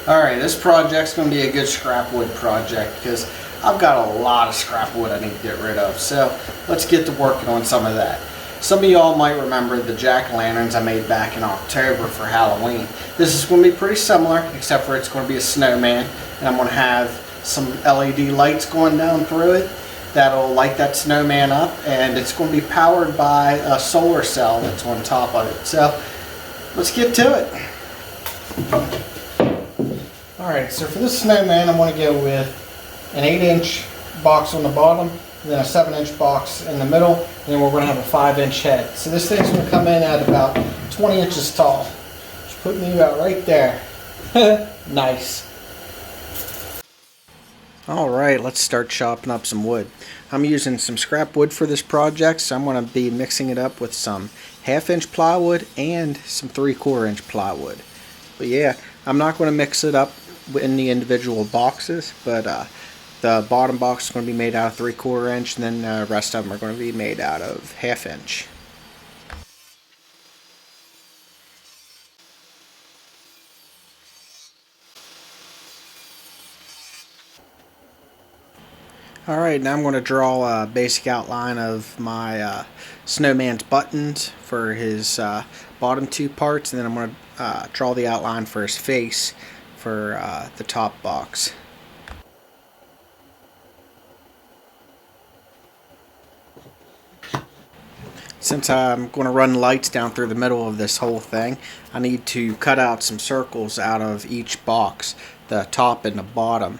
Alright, this project's going to be a good scrap wood project because I've got a lot of scrap wood I need to get rid of. So let's get to working on some of that. Some of y'all might remember the jack-o'-lanterns I made back in October for Halloween. This is going to be pretty similar, except for it's going to be a snowman, and I'm going to have some LED lights going down through it that'll light that snowman up, and it's going to be powered by a solar cell that's on top of it. So let's get to it. Alright, so for this snowman I'm going to go with an 8-inch box on the bottom, and then a 7-inch box in the middle, and then we're going to have a 5-inch head. So this thing's going to come in at about 20 inches tall. Just put me about right there. Nice. Alright, let's start chopping up some wood. I'm using some scrap wood for this project, so I'm going to be mixing it up with some 1/2-inch plywood and some 3/4 inch plywood. But yeah, I'm not going to mix it up in the individual boxes, but the bottom box is going to be made out of 3/4 inch, and then the rest of them are going to be made out of 1/2 inch. Alright, now I'm going to draw a basic outline of my snowman's buttons for his bottom two parts, and then I'm going to draw the outline for his face for the top box. Since I'm going to run lights down through the middle of this whole thing, I need to cut out some circles out of each box, the top and the bottom.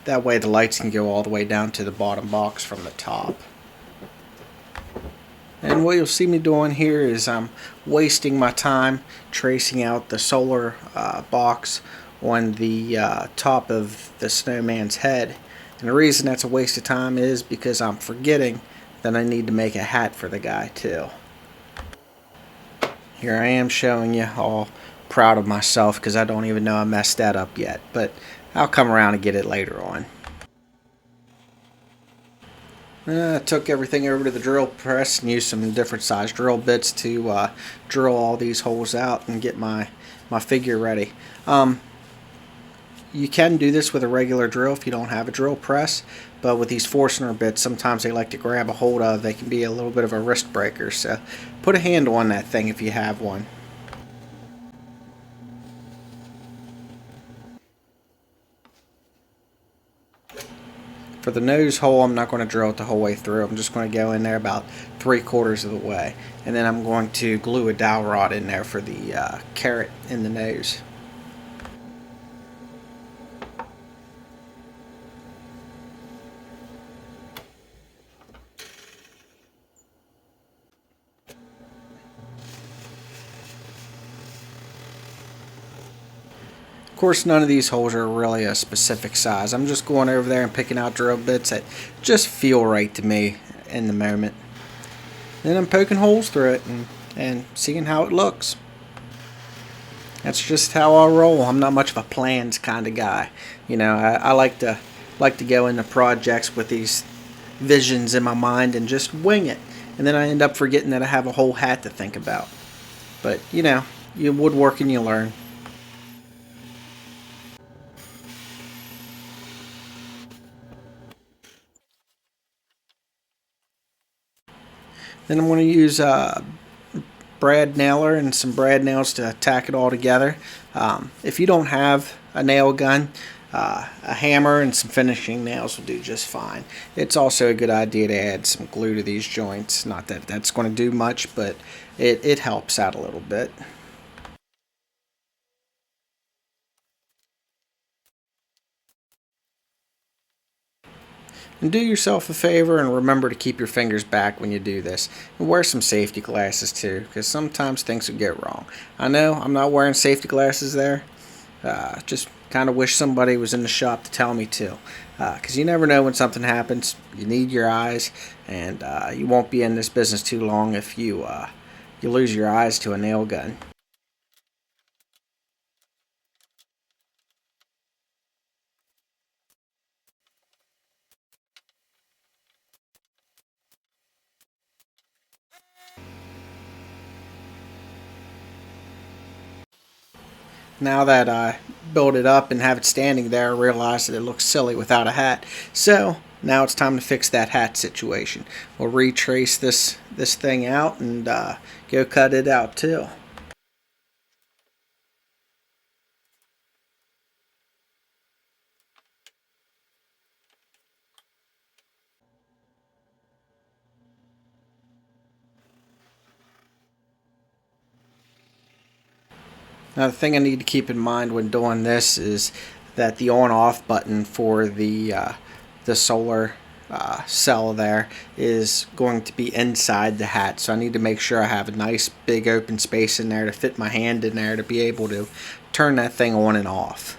That way the lights can go all the way down to the bottom box from the top. And what you'll see me doing here is I'm wasting my time tracing out the solar box on the top of the snowman's head. And the reason that's a waste of time is because I'm forgetting that I need to make a hat for the guy too. Here I am showing you, all proud of myself because I don't even know I messed that up yet, but I'll come around and get it later on. I took everything over to the drill press and used some different size drill bits to drill all these holes out and get my figure ready. You can do this with a regular drill if you don't have a drill press, but with these Forstner bits, sometimes they like to grab a hold of. They can be a little bit of a wrist breaker, so put a handle on that thing if you have one. For the nose hole, I'm not going to drill it the whole way through. I'm just going to go in there about 3/4 of the way. And then I'm going to glue a dowel rod in there for the carrot in the nose. Of course, none of these holes are really a specific size. I'm just going over there and picking out drill bits that just feel right to me in the moment. Then I'm poking holes through it and seeing how it looks. That's just how I roll. I'm not much of a plans kind of guy. You know, I like to go into projects with these visions in my mind and just wing it. And then I end up forgetting that I have a whole hat to think about. But, you know, you woodwork and you learn. Then I'm going to use brad nailer and some brad nails to tack it all together. If you don't have a nail gun, a hammer and some finishing nails will do just fine. It's also a good idea to add some glue to these joints. Not that that's going to do much, but it helps out a little bit. And do yourself a favor and remember to keep your fingers back when you do this. And wear some safety glasses too, because sometimes things will get wrong. I know I'm not wearing safety glasses there. Just kind of wish somebody was in the shop to tell me to. Because you never know when something happens. You need your eyes, and you won't be in this business too long if you lose your eyes to a nail gun. Now that I build it up and have it standing there, I realize that it looks silly without a hat. So now it's time to fix that hat situation. We'll retrace this thing out and go cut it out too. Now the thing I need to keep in mind when doing this is that the on-off button for the solar cell there is going to be inside the hat. So I need to make sure I have a nice big open space in there to fit my hand in there to be able to turn that thing on and off.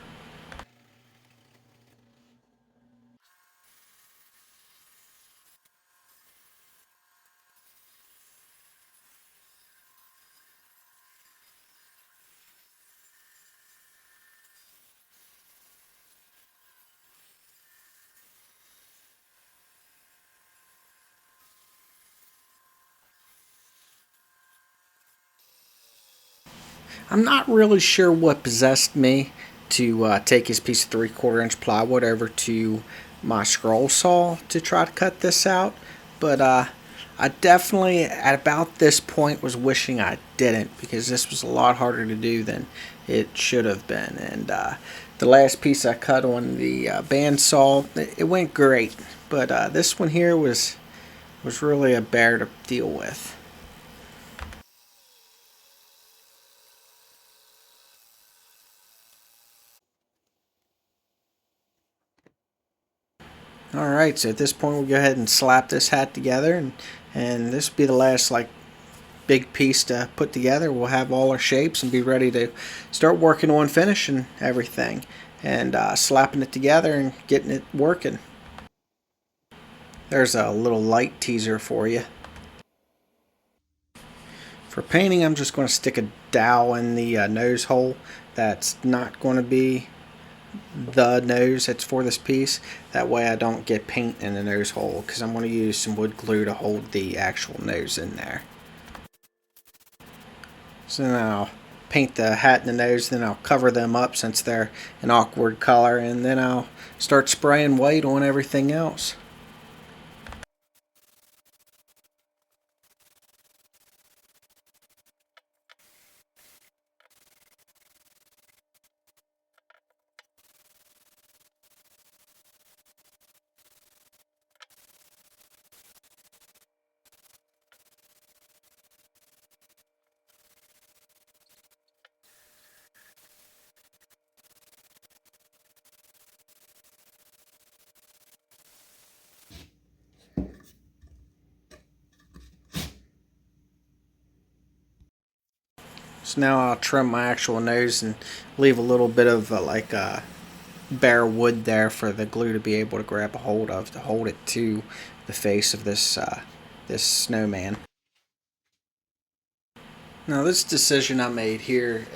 I'm not really sure what possessed me to take his piece of 3/4 inch plywood over to my scroll saw to try to cut this out, but I definitely at about this point was wishing I didn't, because this was a lot harder to do than it should have been. And the last piece I cut on the bandsaw, it went great, but this one here was really a bear to deal with. Alright, so at this point we'll go ahead and slap this hat together, and this will be the last like big piece to put together. We'll have all our shapes and be ready to start working on finishing everything and slapping it together and getting it working. There's a little light teaser for you. For painting, I'm just going to stick a dowel in the nose hole. That's not going to be the nose, it's for this piece. That way I don't get paint in the nose hole, because I'm going to use some wood glue to hold the actual nose in there. So then I'll paint the hat and the nose, then I'll cover them up since they're an awkward color, and then I'll start spraying white on everything else. So now I'll trim my actual nose and leave a little bit of bare wood there for the glue to be able to grab a hold of to hold it to the face of this snowman. Now this decision I made here,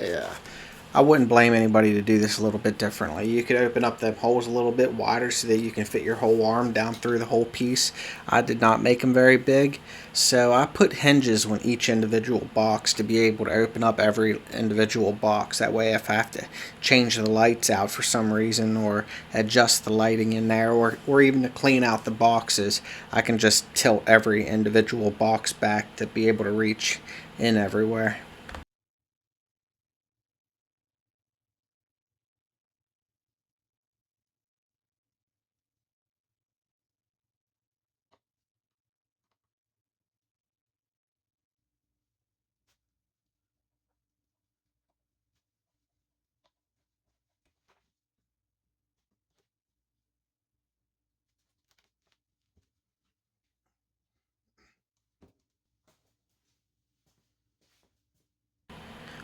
I wouldn't blame anybody to do this a little bit differently. You could open up the holes a little bit wider so that you can fit your whole arm down through the whole piece. I did not make them very big, so I put hinges on each individual box to be able to open up every individual box. That way if I have to change the lights out for some reason, or adjust the lighting in there, or even to clean out the boxes, I can just tilt every individual box back to be able to reach in everywhere.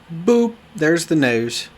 Boop, there's the nose.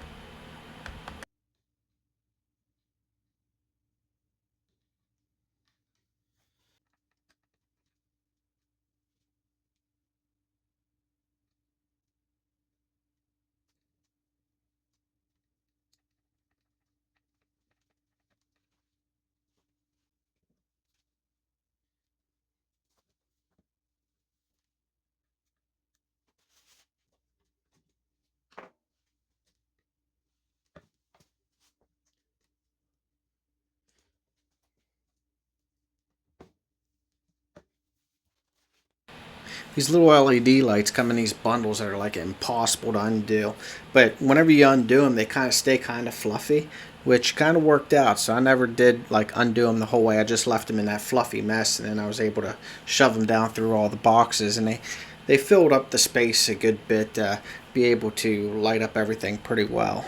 These little LED lights come in these bundles that are like impossible to undo. But whenever you undo them, they kind of stay kind of fluffy, which kind of worked out. So I never did like undo them the whole way. I just left them in that fluffy mess, and then I was able to shove them down through all the boxes, and they filled up the space a good bit to be able to light up everything pretty well.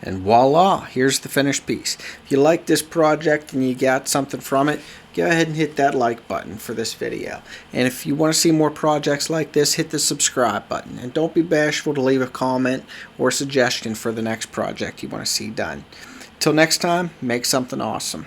And voila, here's the finished piece. If you like this project and you got something from it, go ahead and hit that like button for this video. And if you want to see more projects like this, hit the subscribe button. And don't be bashful to leave a comment or suggestion for the next project you want to see done. Till next time, make something awesome.